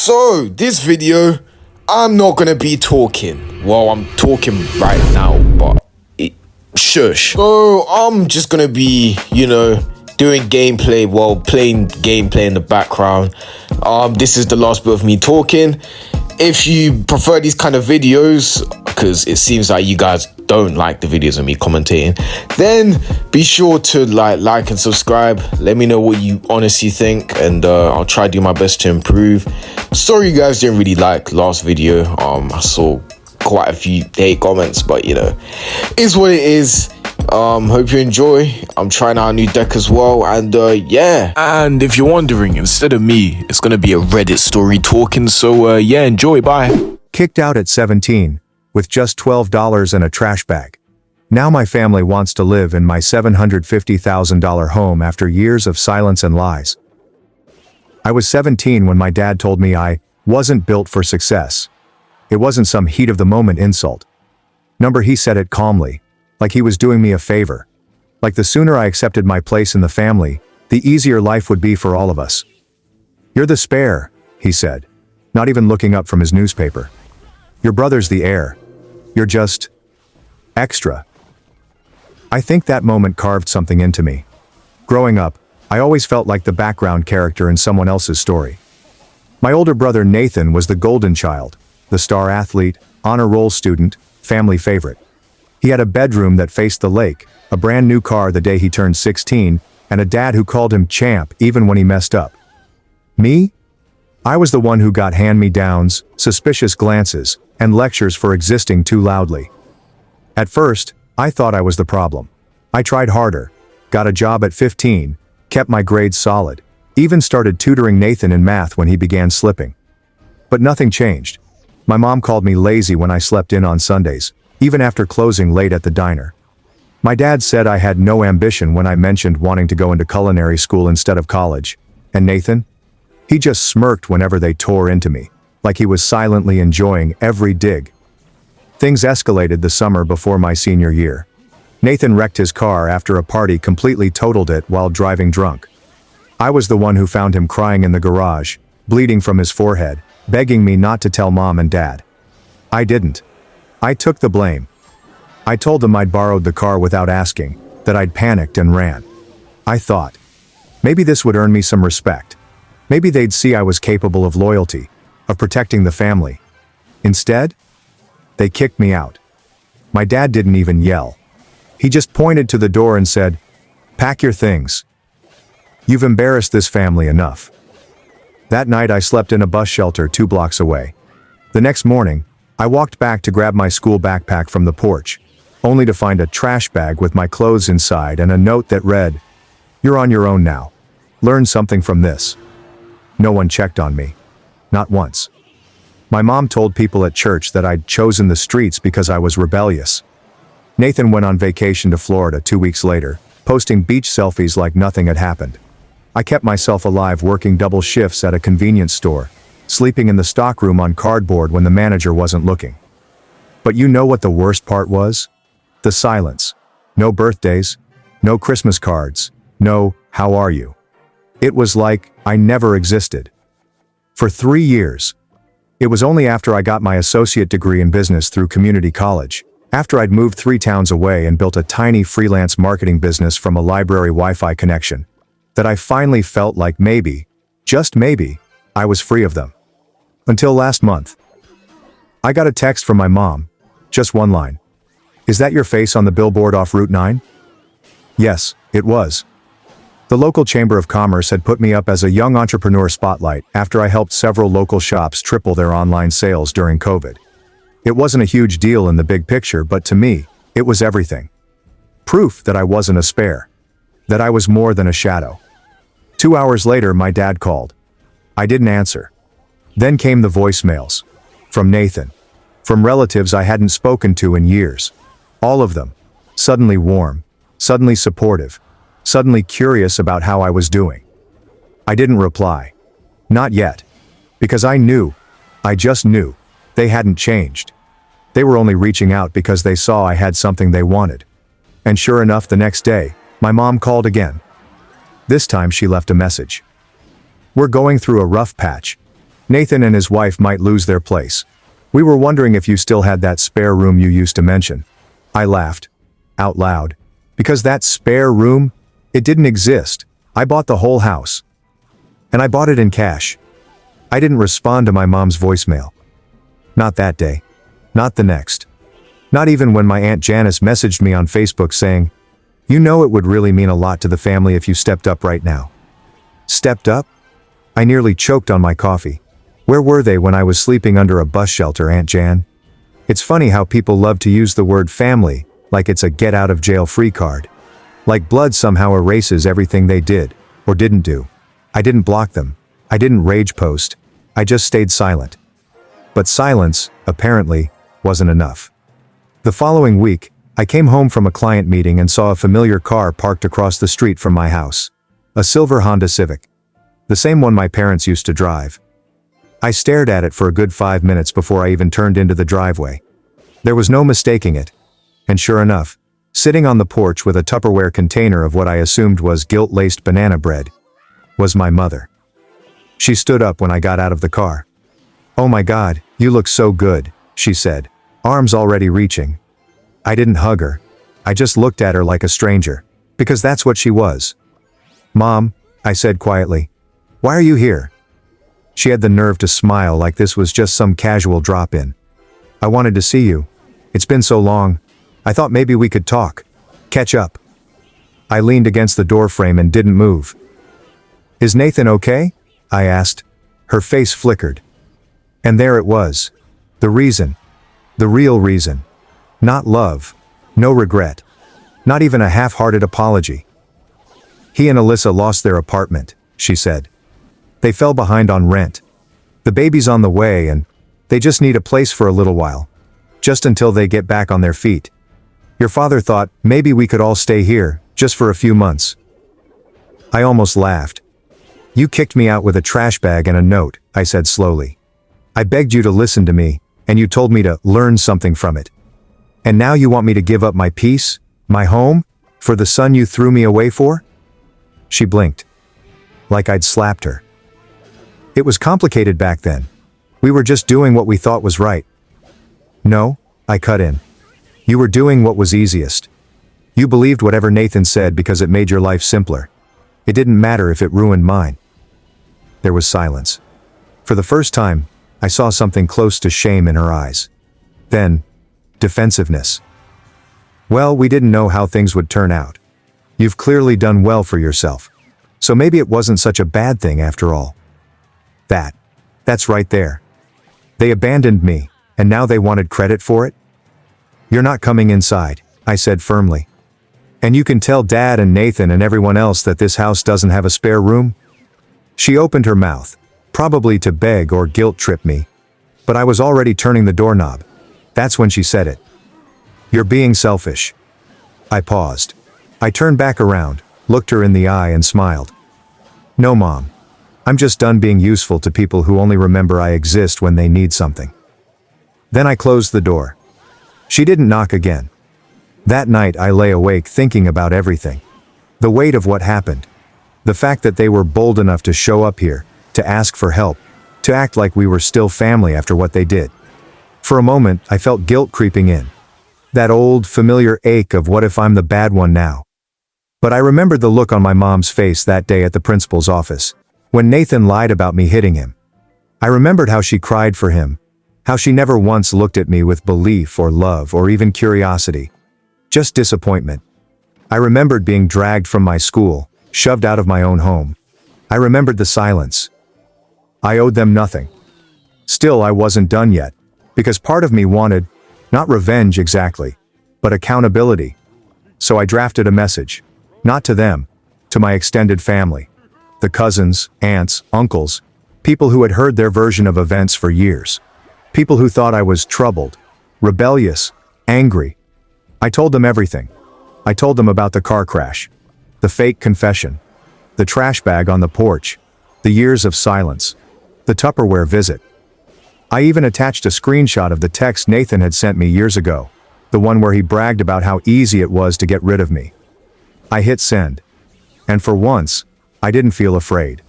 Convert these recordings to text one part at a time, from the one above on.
So, this video, I'm not gonna be talking. Well, I'm talking right now, but shush. So, I'm just gonna be, doing gameplay, playing gameplay in the background. This is the last bit of me talking. If you prefer these kind of videos, because it seems like you guys don't like the videos of me commentating, then be sure to like and subscribe. Let me know what you honestly think, and I'll try to do my best to improve. Sorry you guys didn't really like last video. I saw quite a few hate comments, but it's what it is. Hope you enjoy. I'm trying out a new deck as well, and yeah. And if you're wondering, instead of me, it's gonna be a Reddit story talking, so enjoy, bye. Kicked out at 17, with just $12 and a trash bag. Now my family wants to live in my $750,000 home after years of silence and lies. I was 17 when my dad told me I wasn't built for success. It wasn't some heat-of-the-moment insult. He said it calmly, like he was doing me a favor. Like the sooner I accepted my place in the family, the easier life would be for all of us. "You're the spare," he said, not even looking up from his newspaper. "Your brother's the heir. You're just extra." I think that moment carved something into me. Growing up, I always felt like the background character in someone else's story. My older brother Nathan was the golden child, the star athlete, honor roll student, family favorite. He had a bedroom that faced the lake, a brand new car the day he turned 16, and a dad who called him champ even when he messed up. Me? I was the one who got hand-me-downs, suspicious glances, and lectures for existing too loudly. At first, I thought I was the problem. I tried harder, got a job at 15, kept my grades solid, even started tutoring Nathan in math when he began slipping. But nothing changed. My mom called me lazy when I slept in on Sundays, even after closing late at the diner. My dad said I had no ambition when I mentioned wanting to go into culinary school instead of college. And Nathan? He just smirked whenever they tore into me, like he was silently enjoying every dig. Things escalated the summer before my senior year. Nathan wrecked his car after a party, completely totaled it while driving drunk. I was the one who found him crying in the garage, bleeding from his forehead, begging me not to tell mom and dad. I didn't. I took the blame. I told them I'd borrowed the car without asking, that I'd panicked and ran. I thought, maybe this would earn me some respect. Maybe they'd see I was capable of loyalty, of protecting the family. Instead, they kicked me out. My dad didn't even yell. He just pointed to the door and said, "Pack your things. You've embarrassed this family enough." That night I slept in a bus shelter 2 blocks away. The next morning, I walked back to grab my school backpack from the porch, only to find a trash bag with my clothes inside and a note that read, "You're on your own now. Learn something from this." No one checked on me. Not once. My mom told people at church that I'd chosen the streets because I was rebellious. Nathan went on vacation to Florida 2 weeks later, posting beach selfies like nothing had happened. I kept myself alive working double shifts at a convenience store, sleeping in the stockroom on cardboard when the manager wasn't looking. But you know what the worst part was? The silence. No birthdays, no Christmas cards, no "how are you?" It was like I never existed. For 3 years. It was only after I got my associate degree in business through community college, after I'd moved 3 towns away and built a tiny freelance marketing business from a library Wi-Fi connection, that I finally felt like maybe, just maybe, I was free of them. Until last month. I got a text from my mom. Just one line. "Is that your face on the billboard off Route 9? Yes, it was. The local Chamber of Commerce had put me up as a young entrepreneur spotlight after I helped several local shops triple their online sales during COVID. It wasn't a huge deal in the big picture, but to me, it was everything. Proof that I wasn't a spare. That I was more than a shadow. 2 hours later, my dad called. I didn't answer. Then came the voicemails. From Nathan. From relatives I hadn't spoken to in years. All of them. Suddenly warm. Suddenly supportive. Suddenly curious about how I was doing. I didn't reply. Not yet. Because I knew. I just knew. They hadn't changed. They were only reaching out because they saw I had something they wanted. And sure enough, the next day, my mom called again. This time she left a message. "We're going through a rough patch. Nathan and his wife might lose their place. We were wondering if you still had that spare room you used to mention. I laughed. Out loud. Because that spare room? It didn't exist. I bought the whole house. And I bought it in cash. I didn't respond to my mom's voicemail. Not that day. Not the next. Not even when my Aunt Janice messaged me on Facebook saying, "You know it would really mean a lot to the family if you stepped up right now." Stepped up? I nearly choked on my coffee. Where were they when I was sleeping under a bus shelter, Aunt Jan? It's funny how people love to use the word family like it's a get-out-of-jail-free card. Like blood somehow erases everything they did, or didn't do. I didn't block them. I didn't rage post. I just stayed silent. But silence, apparently, wasn't enough. The following week, I came home from a client meeting and saw a familiar car parked across the street from my house. A silver Honda Civic. The same one my parents used to drive. I stared at it for a good 5 minutes before I even turned into the driveway. There was no mistaking it. And sure enough, sitting on the porch with a Tupperware container of what I assumed was guilt-laced banana bread, was my mother. She stood up when I got out of the car. "Oh my God, you look so good," she said, arms already reaching. I didn't hug her. I just looked at her like a stranger, because that's what she was. "Mom," I said quietly, "why are you here?" She had the nerve to smile like this was just some casual drop-in. "I wanted to see you. It's been so long. I thought maybe we could talk. Catch up." I leaned against the doorframe and didn't move. "Is Nathan okay?" I asked. Her face flickered. And there it was. The reason. The real reason. Not love. No regret. Not even a half-hearted apology. "He and Alyssa lost their apartment," she said. "They fell behind on rent. The baby's on the way and they just need a place for a little while. Just until they get back on their feet. Your father thought maybe we could all stay here, just for a few months." I almost laughed. "You kicked me out with a trash bag and a note," I said slowly. "I begged you to listen to me, and you told me to learn something from it. And now you want me to give up my peace, my home, for the son you threw me away for?" She blinked. Like I'd slapped her. "It was complicated back then. We were just doing what we thought was right." "No," I cut in. "You were doing what was easiest. You believed whatever Nathan said because it made your life simpler. It didn't matter if it ruined mine." There was silence. For the first time, I saw something close to shame in her eyes. Then, defensiveness. "Well, we didn't know how things would turn out. You've clearly done well for yourself. So maybe it wasn't such a bad thing after all." That's right there. They abandoned me, and now they wanted credit for it? "You're not coming inside," I said firmly. "And you can tell Dad and Nathan and everyone else that this house doesn't have a spare room?" She opened her mouth, probably to beg or guilt-trip me. But I was already turning the doorknob. That's when she said it. "You're being selfish." I paused. I turned back around, looked her in the eye and smiled. "No, Mom. I'm just done being useful to people who only remember I exist when they need something." Then I closed the door. She didn't knock again. That night I lay awake thinking about everything. The weight of what happened. The fact that they were bold enough to show up here, to ask for help, to act like we were still family after what they did. For a moment, I felt guilt creeping in. That old, familiar ache of what if I'm the bad one now. But I remembered the look on my mom's face that day at the principal's office, when Nathan lied about me hitting him. I remembered how she cried for him, how she never once looked at me with belief or love or even curiosity. Just disappointment. I remembered being dragged from my school, shoved out of my own home. I remembered the silence. I owed them nothing. Still, I wasn't done yet, because part of me wanted, not revenge exactly, but accountability. So I drafted a message, not to them, to my extended family. The cousins, aunts, uncles, people who had heard their version of events for years. People who thought I was troubled, rebellious, angry. I told them everything. I told them about the car crash, the fake confession, the trash bag on the porch, the years of silence, the Tupperware visit. I even attached a screenshot of the text Nathan had sent me years ago, the one where he bragged about how easy it was to get rid of me. I hit send. And for once, I didn't feel afraid.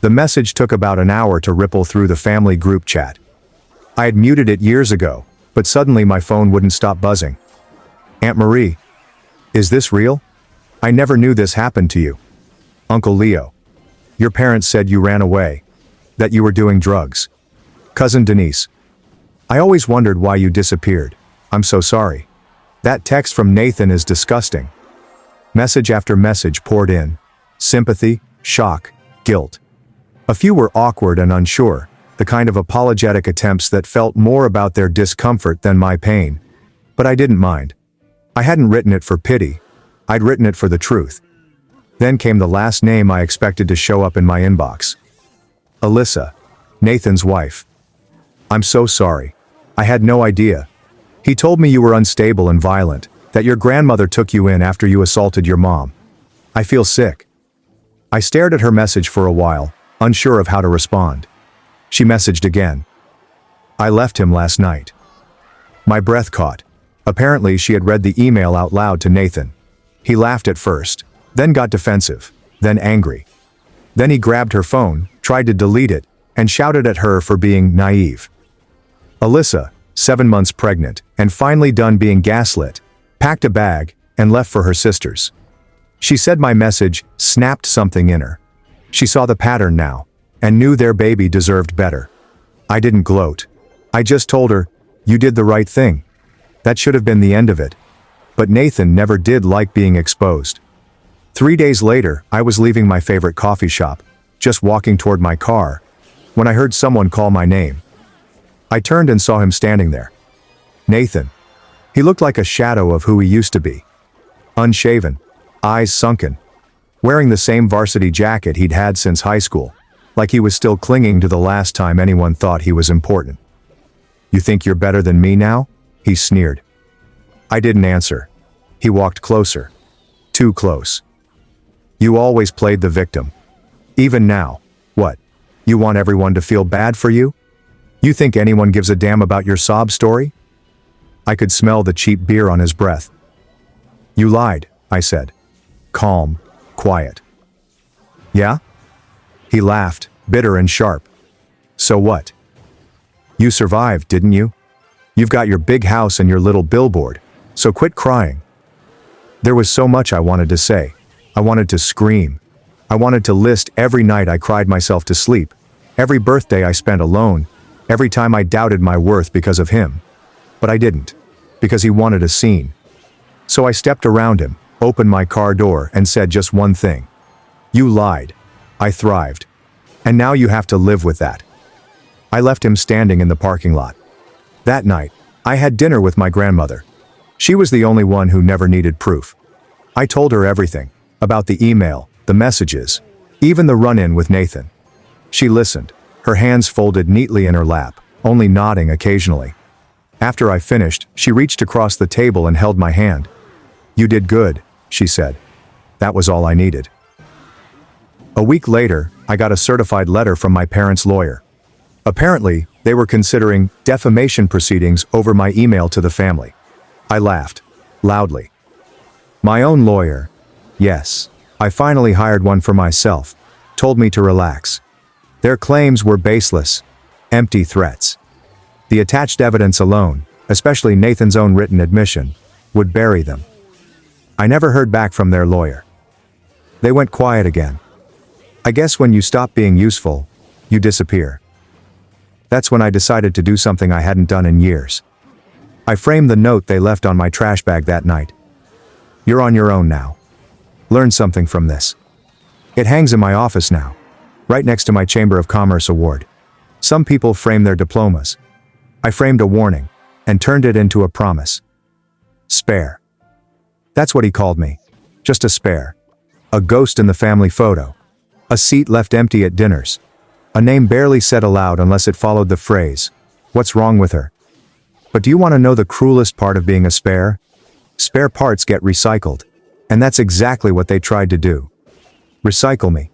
The message took about an hour to ripple through the family group chat. I had muted it years ago, but suddenly my phone wouldn't stop buzzing. Aunt Marie, is this real? I never knew this happened to you. Uncle Leo, your parents said you ran away, that you were doing drugs. Cousin Denise, I always wondered why you disappeared. I'm so sorry. That text from Nathan is disgusting. Message after message poured in. Sympathy, shock, guilt. A few were awkward and unsure, the kind of apologetic attempts that felt more about their discomfort than my pain. But I didn't mind. I hadn't written it for pity. I'd written it for the truth. Then came the last name I expected to show up in my inbox. Alyssa, Nathan's wife. I'm so sorry. I had no idea. He told me you were unstable and violent, that your grandmother took you in after you assaulted your mom. I feel sick. I stared at her message for a while, unsure of how to respond. She messaged again. I left him last night. My breath caught. Apparently she had read the email out loud to Nathan. He laughed at first, then got defensive, then angry. Then he grabbed her phone, tried to delete it, and shouted at her for being naive. Alyssa, 7 months pregnant, and finally done being gaslit, packed a bag, and left for her sister's. She said my message snapped something in her. She saw the pattern now, and knew their baby deserved better. I didn't gloat. I just told her, you did the right thing. That should have been the end of it. But Nathan never did like being exposed. 3 days later, I was leaving my favorite coffee shop, just walking toward my car, when I heard someone call my name. I turned and saw him standing there. Nathan. He looked like a shadow of who he used to be. Unshaven, eyes sunken, wearing the same varsity jacket he'd had since high school, like he was still clinging to the last time anyone thought he was important. You think you're better than me now? He sneered. I didn't answer. He walked closer. Too close. You always played the victim. Even now. What? You want everyone to feel bad for you? You think anyone gives a damn about your sob story? I could smell the cheap beer on his breath. You lied, I said. Calm, quiet. Yeah? He laughed, bitter and sharp. So what? You survived, didn't you? You've got your big house and your little billboard, so quit crying. There was so much I wanted to say. I wanted to scream. I wanted to list every night I cried myself to sleep, every birthday I spent alone, every time I doubted my worth because of him. But I didn't, because he wanted a scene. So I stepped around him, opened my car door, and said just one thing. You lied. I thrived. And now you have to live with that. I left him standing in the parking lot. That night, I had dinner with my grandmother. She was the only one who never needed proof. I told her everything, about the email, the messages, even the run-in with Nathan. She listened, her hands folded neatly in her lap, only nodding occasionally. After I finished, she reached across the table and held my hand. You did good, she said. That was all I needed. A week later, I got a certified letter from my parents' lawyer. Apparently, they were considering defamation proceedings over my email to the family. I laughed, loudly. My own lawyer. Yes, I finally hired one for myself, told me to relax. Their claims were baseless, empty threats. The attached evidence alone, especially Nathan's own written admission, would bury them. I never heard back from their lawyer. They went quiet again. I guess when you stop being useful, you disappear. That's when I decided to do something I hadn't done in years. I framed the note they left on my trash bag that night. You're on your own now. Learn something from this. It hangs in my office now, right next to my Chamber of Commerce award. Some people frame their diplomas. I framed a warning, and turned it into a promise. Spare. That's what he called me. Just a spare. A ghost in the family photo. A seat left empty at dinners. A name barely said aloud unless it followed the phrase, "What's wrong with her?" But do you want to know the cruelest part of being a spare? Spare parts get recycled. And that's exactly what they tried to do. Recycle me.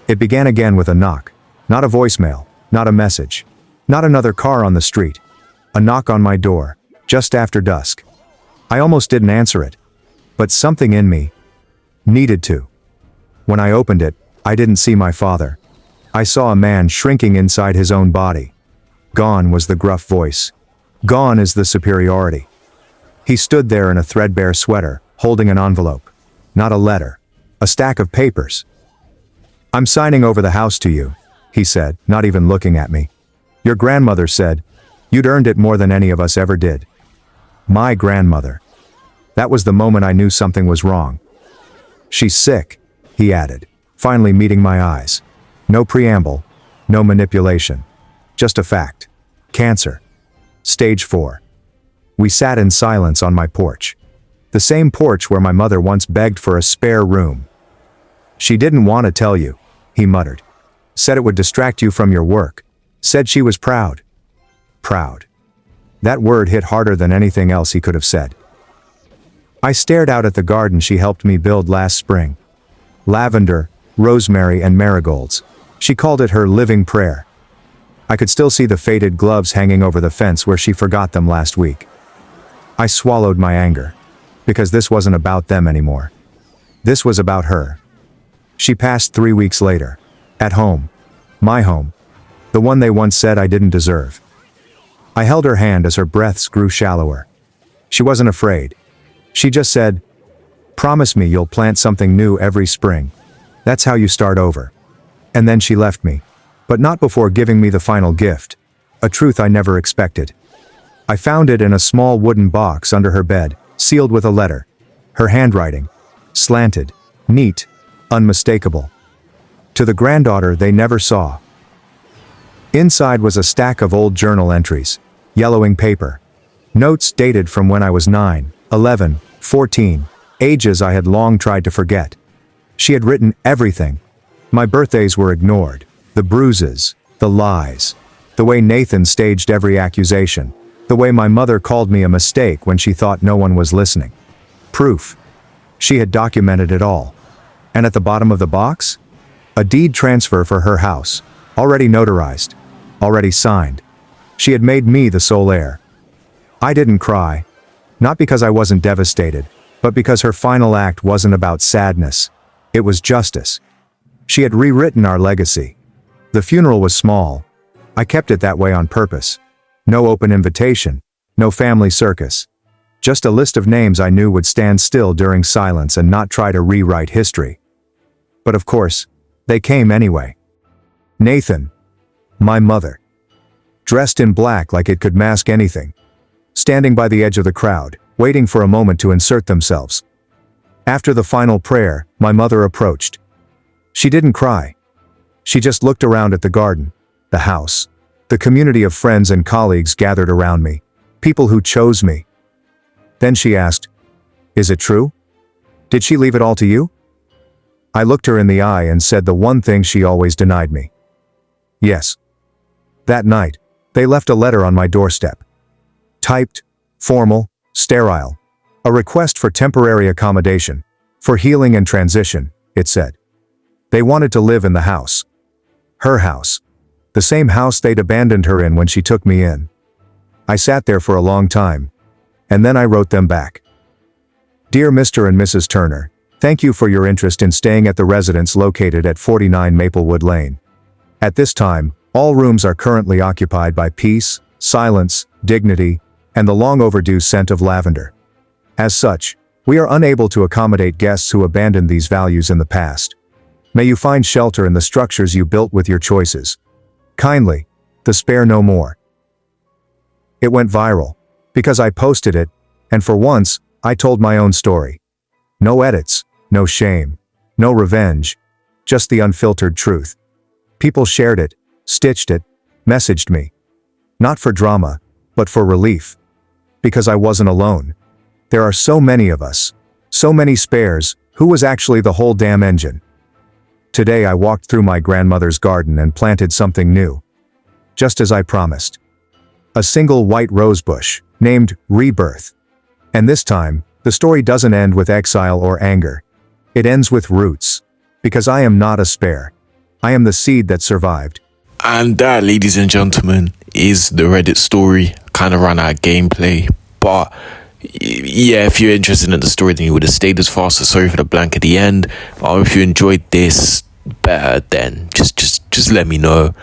It began again with a knock. Not a voicemail, not a message. Not another car on the street. A knock on my door, just after dusk. I almost didn't answer it. But something in me needed to. When I opened it, I didn't see my father. I saw a man shrinking inside his own body. Gone was the gruff voice. Gone is the superiority. He stood there in a threadbare sweater, holding an envelope. Not a letter. A stack of papers. "I'm signing over the house to you," he said, not even looking at me. "Your grandmother said, you'd earned it more than any of us ever did." My grandmother. That was the moment I knew something was wrong. "She's sick," he added, finally meeting my eyes. No preamble, no manipulation. Just a fact. Cancer. Stage 4. We sat in silence on my porch. The same porch where my mother once begged for a spare room. "She didn't want to tell you," he muttered. "Said it would distract you from your work. Said she was proud." Proud. That word hit harder than anything else he could have said. I stared out at the garden she helped me build last spring. Lavender, rosemary, and marigolds. She called it her living prayer. I could still see the faded gloves hanging over the fence where she forgot them last week. I swallowed my anger. Because this wasn't about them anymore. This was about her. She passed 3 weeks later. At home. My home. The one they once said I didn't deserve. I held her hand as her breaths grew shallower. She wasn't afraid. She just said, "Promise me you'll plant something new every spring. That's how you start over." And then she left me. But not before giving me the final gift. A truth I never expected. I found it in a small wooden box under her bed, sealed with a letter. Her handwriting. Slanted. Neat. Unmistakable. To the granddaughter they never saw. Inside was a stack of old journal entries. Yellowing paper. Notes dated from when I was 9, 11, 14. Ages I had long tried to forget. She had written everything. My birthdays were ignored. The bruises. The lies. The way Nathan staged every accusation. The way my mother called me a mistake when she thought no one was listening. Proof. She had documented it all. And at the bottom of the box? A deed transfer for her house. Already notarized. Already signed. She had made me the sole heir. I didn't cry. Not because I wasn't devastated, but because her final act wasn't about sadness. It was justice. She had rewritten our legacy. The funeral was small. I kept it that way on purpose. No open invitation. No family circus. Just a list of names I knew would stand still during silence and not try to rewrite history. But of course, they came anyway. Nathan. My mother. Dressed in black like it could mask anything. Standing by the edge of the crowd, waiting for a moment to insert themselves. After the final prayer, my mother approached. She didn't cry. She just looked around at the garden, the house, the community of friends and colleagues gathered around me, people who chose me. Then she asked, "Is it true? Did she leave it all to you?" I looked her in the eye and said the one thing she always denied me. Yes. That night, they left a letter on my doorstep. Typed, formal, sterile. A request for temporary accommodation, for healing and transition, it said. They wanted to live in the house. Her house. The same house they'd abandoned her in when she took me in. I sat there for a long time. And then I wrote them back. Dear Mr. and Mrs. Turner, thank you for your interest in staying at the residence located at 49 Maplewood Lane. At this time, all rooms are currently occupied by peace, silence, dignity, and the long overdue scent of lavender. As such, we are unable to accommodate guests who abandoned these values in the past. May you find shelter in the structures you built with your choices. Kindly, the Spare No More. It went viral, because I posted it, and for once, I told my own story. No edits, no shame, no revenge, just the unfiltered truth. People shared it, stitched it, messaged me. Not for drama, but for relief. Because I wasn't alone. There are so many of us. So many spares. Who was actually the whole damn engine? Today I walked through my grandmother's garden and planted something new. Just as I promised. A single white rose bush, named Rebirth. And this time, the story doesn't end with exile or anger. It ends with roots. Because I am not a spare. I am the seed that survived. And that, ladies and gentlemen, is the Reddit story. Kind of ran out of gameplay, but yeah, if you're interested in the story, then you would have stayed as far. So sorry for the blank at the end. If you enjoyed this, better, then just let me know.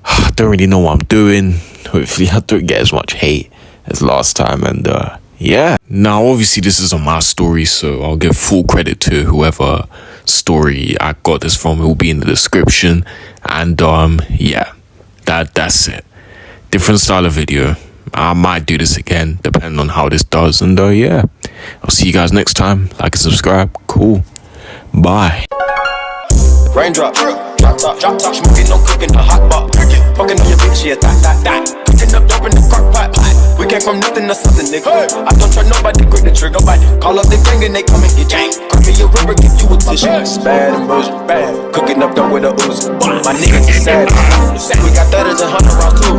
I don't really know what I'm doing. Hopefully I don't get as much hate as last time, and yeah. Now obviously this is on my story, so I'll give full credit to whoever story I got this from. It will be in the description, and yeah, that's it. Different style of video. I might do this again depending on how this does, and yeah, I'll see you guys next time. Like and subscribe. Cool, bye. Raindrop, drop top, smoking, no cooking, the hot pot. Fucking on your bitch, yeah, that. Cooking up dope in the crock pot. We came from nothing to something, nigga. I don't try nobody, grip the trigger. Call up the gang and they come and get gang. Crack me a river, give you a tissue. Bad and bullshit, bad. Cooking up dope with a ooze. My niggas is sad. We got 30s and 100 rounds too.